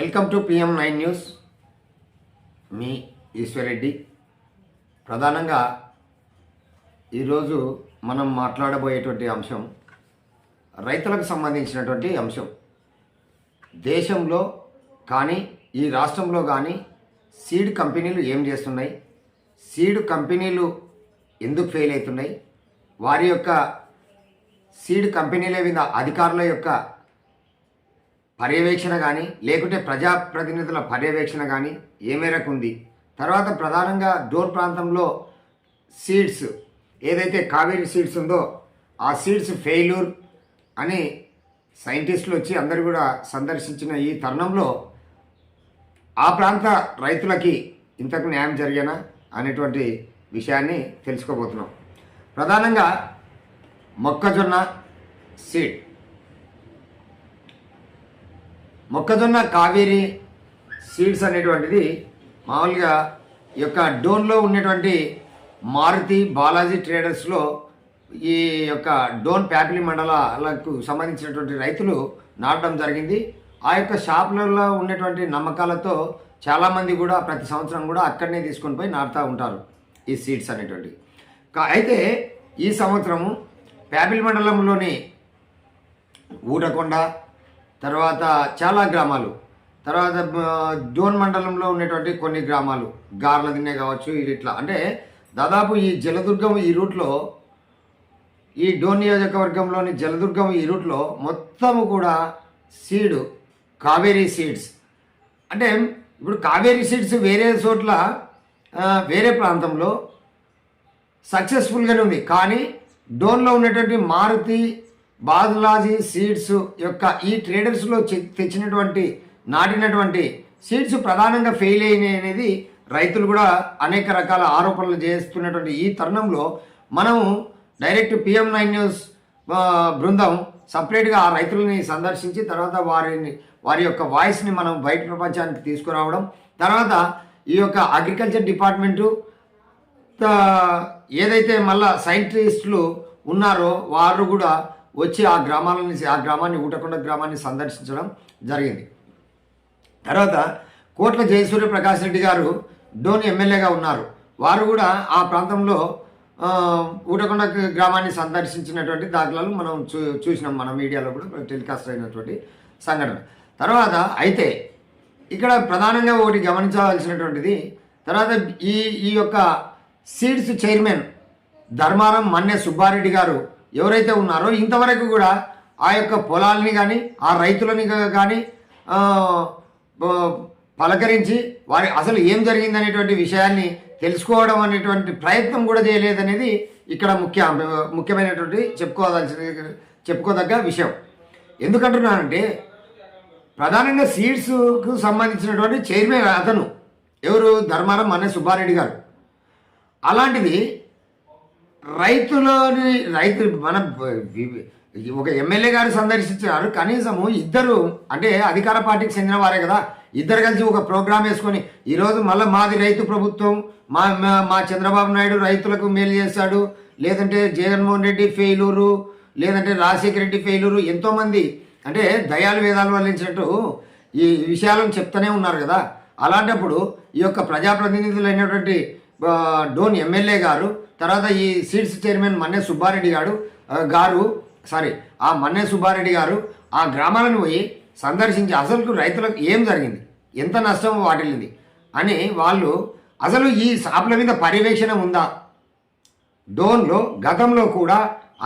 Welcome to PM9 news. మీ ఈశ్వర్రెడ్డి. ప్రధానంగా ఈరోజు మనం మాట్లాడబోయేటువంటి అంశం రైతులకు సంబంధించినటువంటి అంశం. దేశంలో కానీ ఈ రాష్ట్రంలో కానీ సీడ్ కంపెనీలు ఏం చేస్తున్నాయి, సీడ్ కంపెనీలు ఎందుకు ఫెయిల్ అవుతున్నాయి, వారి యొక్క సీడ్ కంపెనీల మీద అధికారుల యొక్క పర్యవేక్షణ కానీ లేకుంటే ప్రజాప్రతినిధుల పర్యవేక్షణ కానీ ఏ మేరకు ఉంది, తర్వాత ప్రధానంగా డోర్ ప్రాంతంలో సీడ్స్ ఏదైతే కావేరీ సీడ్స్ ఉందో ఆ సీడ్స్ ఫెయిల్యూర్ అని సైంటిస్టులు వచ్చి అందరు కూడా సందర్శించిన ఈ తరుణంలో ఆ ప్రాంత రైతులకి ఇంతకు న్యాయం జరిగేనా అనేటువంటి విషయాన్ని తెలుసుకోబోతున్నాం. ప్రధానంగా మొక్కజొన్న సీడ్, మొక్కజొన్న కావేరీ సీడ్స్ అనేటువంటిది మామూలుగా ఈ యొక్క డోన్లో ఉన్నటువంటి మారుతి బాలాజీ ట్రేడర్స్లో ఈ యొక్క డోన్ ప్యాపిలి మండలాలకు సంబంధించినటువంటి రైతులు నాటడం జరిగింది. ఆ యొక్క షాపులలో ఉన్నటువంటి నమ్మకాలతో చాలామంది కూడా ప్రతి సంవత్సరం కూడా అక్కడనే తీసుకొని పోయి నాటుతూ ఉంటారు ఈ సీడ్స్ అనేటువంటివి. అయితే ఈ సంవత్సరము ప్యాపిలి మండలంలోని ఊటకొండ, తర్వాత చాలా గ్రామాలు, తర్వాత డోన్ మండలంలో ఉన్నటువంటి కొన్ని గ్రామాలు గార్లదిన్నే కావచ్చు, ఇది ఇట్లా అంటే దాదాపు ఈ జలదుర్గం ఈ రూట్లో, ఈ డోన్ నియోజకవర్గంలోని జలదుర్గం ఈ రూట్లో మొత్తము కూడా సీడ్ కావేరీ సీడ్స్. అంటే ఇప్పుడు కావేరీ సీడ్స్ వేరే చోట్ల వేరే ప్రాంతంలో సక్సెస్ఫుల్గానే ఉంది, కానీ డోన్లో ఉన్నటువంటి మారుతి బాలాజీ సీడ్స్ యొక్క ఈ ట్రేడర్స్లో తెచ్చినటువంటి నాటినటువంటి సీడ్స్ ప్రధానంగా ఫెయిల్ అయినాయి అనేది రైతులు కూడా అనేక రకాల ఆరోపణలు చేస్తున్నటువంటి ఈ తరుణంలో మనం డైరెక్ట్ PM9 న్యూస్ బృందం సపరేట్గా ఆ రైతులని సందర్శించి తర్వాత వారి యొక్క వాయిస్ని మనం బయట ప్రపంచానికి తీసుకురావడం, తర్వాత ఈ యొక్క అగ్రికల్చర్ డిపార్ట్మెంటు ఏదైతే మళ్ళా సైంటిస్టులు ఉన్నారో వారు కూడా వచ్చి ఆ గ్రామాన్ని ఊటకొండ గ్రామాన్ని సందర్శించడం జరిగింది. తర్వాత కోట్ల జయసూర్య ప్రకాష్ రెడ్డి గారు డోన్ ఎమ్మెల్యేగా ఉన్నారు. వారు కూడా ఆ ప్రాంతంలో ఊటకొండ గ్రామాన్ని సందర్శించినటువంటి దాఖలాలు మనం చూసినాం, మన మీడియాలో కూడా టెలికాస్ట్ అయినటువంటి సంఘటన. తర్వాత అయితే ఇక్కడ ప్రధానంగా ఒకటి గమనించవలసినటువంటిది, తర్వాత ఈ యొక్క సీడ్స్ చైర్మన్ ధర్మారం మన్నె సుబ్బారెడ్డి గారు ఎవరైతే ఉన్నారో ఇంతవరకు కూడా ఆ యొక్క పొలాలని కానీ ఆ రైతులని కానీ పలకరించి వారి అసలు ఏం జరిగిందనేటువంటి విషయాన్ని తెలుసుకోవడం అనేటువంటి ప్రయత్నం కూడా చేయలేదనేది ఇక్కడ ముఖ్యమైనటువంటి చెప్పుకోదగ్గ విషయం. ఎందుకంటున్నానంటే ప్రధానంగా సీడ్స్కు సంబంధించినటువంటి చైర్మన్ అతను ఎవరు, ధర్మారం మన్నె సుబ్బారెడ్డి గారు. అలాంటిది రైతు మన ఒక ఎమ్మెల్యే గారు సందర్శించారు, కనీసము ఇద్దరు అంటే అధికార పార్టీకి చెందిన వారే కదా, ఇద్దరు కలిసి ఒక ప్రోగ్రాం వేసుకొని ఈరోజు మళ్ళీ మాది రైతు ప్రభుత్వం, మా చంద్రబాబు నాయుడు రైతులకు మేలు చేశాడు, లేదంటే జగన్మోహన్ రెడ్డి ఫెయిలూరు, లేదంటే రాజశేఖర రెడ్డి ఫెయిలూరు, ఎంతోమంది అంటే దయాలు వేదాలు వల్లించినట్టు ఈ విషయాలను చెప్తూనే ఉన్నారు కదా. అలాంటప్పుడు ఈ యొక్క ప్రజాప్రతినిధులైనటువంటి డోన్ ఎమ్మెల్యే గారు, తర్వాత ఈ సీడ్స్ చైర్మన్ మన్నె సుబ్బారెడ్డి గారు ఆ గ్రామాలను పోయి సందర్శించి అసలు రైతులకు ఏం జరిగింది, ఎంత నష్టం వాటిల్లింది అని వాళ్ళు అసలు ఈ షాపుల మీద పర్యవేక్షణ ఉందా. డోన్లో గతంలో కూడా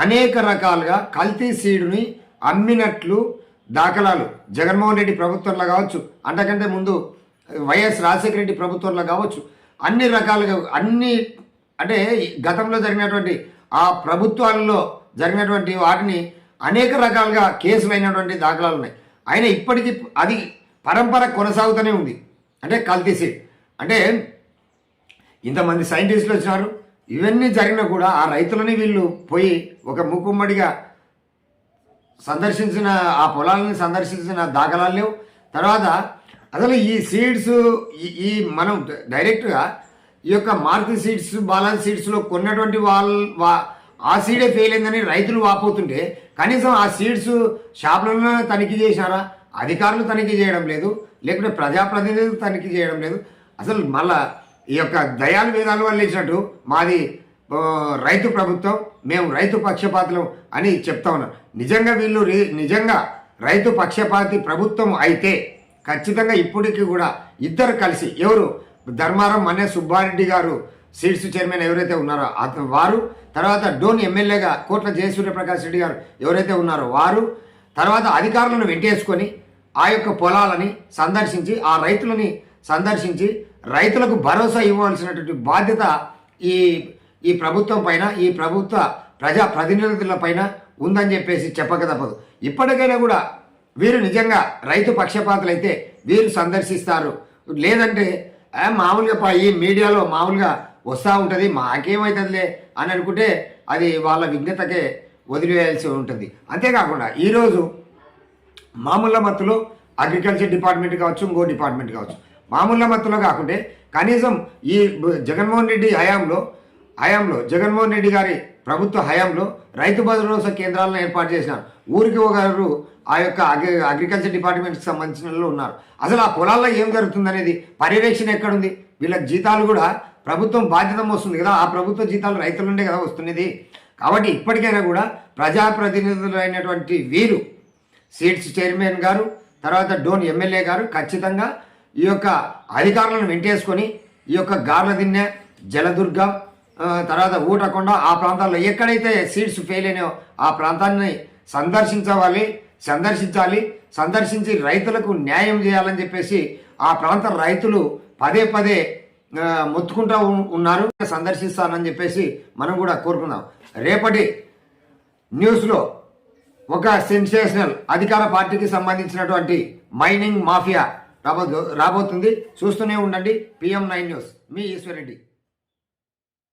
అనేక రకాలుగా కల్తీ సీడుని అమ్మినట్లు దాఖలాలు జగన్మోహన్ రెడ్డి ప్రభుత్వంలో కావచ్చు, అంతకంటే ముందు వైఎస్ రాజశేఖర రెడ్డి ప్రభుత్వంలో కావచ్చు, అన్ని రకాలుగా అంటే గతంలో జరిగినటువంటి ఆ ప్రభుత్వాలలో జరిగినటువంటి వాటిని అనేక రకాలుగా కేసులు అయినటువంటి దాఖలాలు ఉన్నాయి. అయినా ఇప్పటికీ అది పరంపర కొనసాగుతూనే ఉంది. అంటే కల్తీ సీడ్ అంటే ఇంతమంది సైంటిస్టులు వచ్చినారు, ఇవన్నీ జరిగినా కూడా ఆ రైతులని వీళ్ళు పోయి ఒక మూకుమ్మడిగా సందర్శించిన ఆ పొలాలను సందర్శించిన దాఖలాలు లేవు. తర్వాత అసలు ఈ సీడ్స్ ఈ మనం డైరెక్ట్గా ఈ యొక్క మారుతి సీడ్స్ బాలాజీ సీడ్స్లో కొన్నటువంటి ఆ సీడే ఫెయిల్ అయిందని రైతులు వాపోతుంటే కనీసం ఆ సీడ్స్ షాపులలో తనిఖీ చేశారా, అధికారులు తనిఖీ చేయడం లేదు, లేకుంటే ప్రజాప్రతినిధులు తనిఖీ చేయడం లేదు. అసలు మళ్ళా ఈ యొక్క దయాలు వేదాలు వల్ల ఇచ్చినట్టు మాది రైతు ప్రభుత్వం, మేము రైతు పక్షపాతులం అని చెప్తా ఉన్నారు. నిజంగా వీళ్ళు నిజంగా రైతు పక్షపాతి ప్రభుత్వం అయితే ఖచ్చితంగా ఇప్పటికీ కూడా ఇద్దరు కలిసి, ఎవరు ధర్మారం మన్నే సుబ్బారెడ్డి గారు సీడ్స్ చైర్మన్ ఎవరైతే ఉన్నారో వారు, తర్వాత డోన్ ఎమ్మెల్యేగా కోట్ల జయసూర్యప్రకాష్ రెడ్డి గారు ఎవరైతే ఉన్నారో వారు, తర్వాత అధికారులను వెంటేసుకొని ఆ యొక్క పొలాలని సందర్శించి ఆ రైతులని సందర్శించి రైతులకు భరోసా ఇవ్వాల్సినటువంటి బాధ్యత ఈ ప్రభుత్వం పైన, ఈ ప్రభుత్వ ప్రజాప్రతినిధుల పైన ఉందని చెప్పేసి చెప్పక తప్పదు. ఇప్పటికైనా కూడా వీరు నిజంగా రైతు పక్షపాతులైతే వీరు సందర్శిస్తారు. లేదంటే మామూలుగా ఈ మీడియాలో మామూలుగా వస్తూ ఉంటుంది, మాకేమవుతుందిలే అని అనుకుంటే అది వాళ్ళ విజ్ఞతకే వదిలివేయాల్సి ఉంటుంది. అంతేకాకుండా ఈరోజు మామూలు మత్తులో అగ్రికల్చర్ డిపార్ట్మెంట్ కావచ్చు, ఇంకో డిపార్ట్మెంట్ కావచ్చు, మామూలు మత్తులో కాకుంటే కనీసం ఈ జగన్మోహన్ రెడ్డి హయాంలో జగన్మోహన్ రెడ్డి గారి ప్రభుత్వ హయాంలో రైతు భరోసా కేంద్రాలను ఏర్పాటు చేసినారు. ఊరికి ఒకరు ఆ యొక్క అగ్రికల్చర్ డిపార్ట్మెంట్కి సంబంధించిన వాళ్ళు ఉన్నారు. అసలు ఆ పొలాల్లో ఏం జరుగుతుందనేది పర్యవేక్షణ ఎక్కడుంది? వీళ్ళకి జీతాలు కూడా ప్రభుత్వం బాధ్యత వస్తుంది కదా, ఆ ప్రభుత్వ జీతాలు రైతుల నుండే కదా వస్తున్నది. కాబట్టి ఇప్పటికైనా కూడా ప్రజాప్రతినిధులు అయినటువంటి వీరు సీడ్స్ చైర్మన్ గారు, తర్వాత డోన్ ఎమ్మెల్యే గారు ఖచ్చితంగా ఈ యొక్క అధికారులను వెంటేసుకొని ఈ యొక్క గార్లదిన్నె, జలదుర్గం, తర్వాత ఊటకొండ ఆ ప్రాంతాల్లో ఎక్కడైతే సీడ్స్ ఫెయిల్ అయినాయో ఆ ప్రాంతాన్ని సందర్శించి రైతులకు న్యాయం చేయాలని చెప్పేసి ఆ ప్రాంత రైతులు పదే పదే మొత్తుకుంటూ ఉన్నారు. సందర్శిస్తానని చెప్పేసి మనం కూడా కోరుకుందాం. రేపటి న్యూస్లో ఒక సెన్సేషనల్ అధికార పార్టీకి సంబంధించినటువంటి మైనింగ్ మాఫియా రాబోతుంది. చూస్తూనే ఉండండి PM9 న్యూస్. మీ ఈశ్వర్ రెడ్డి.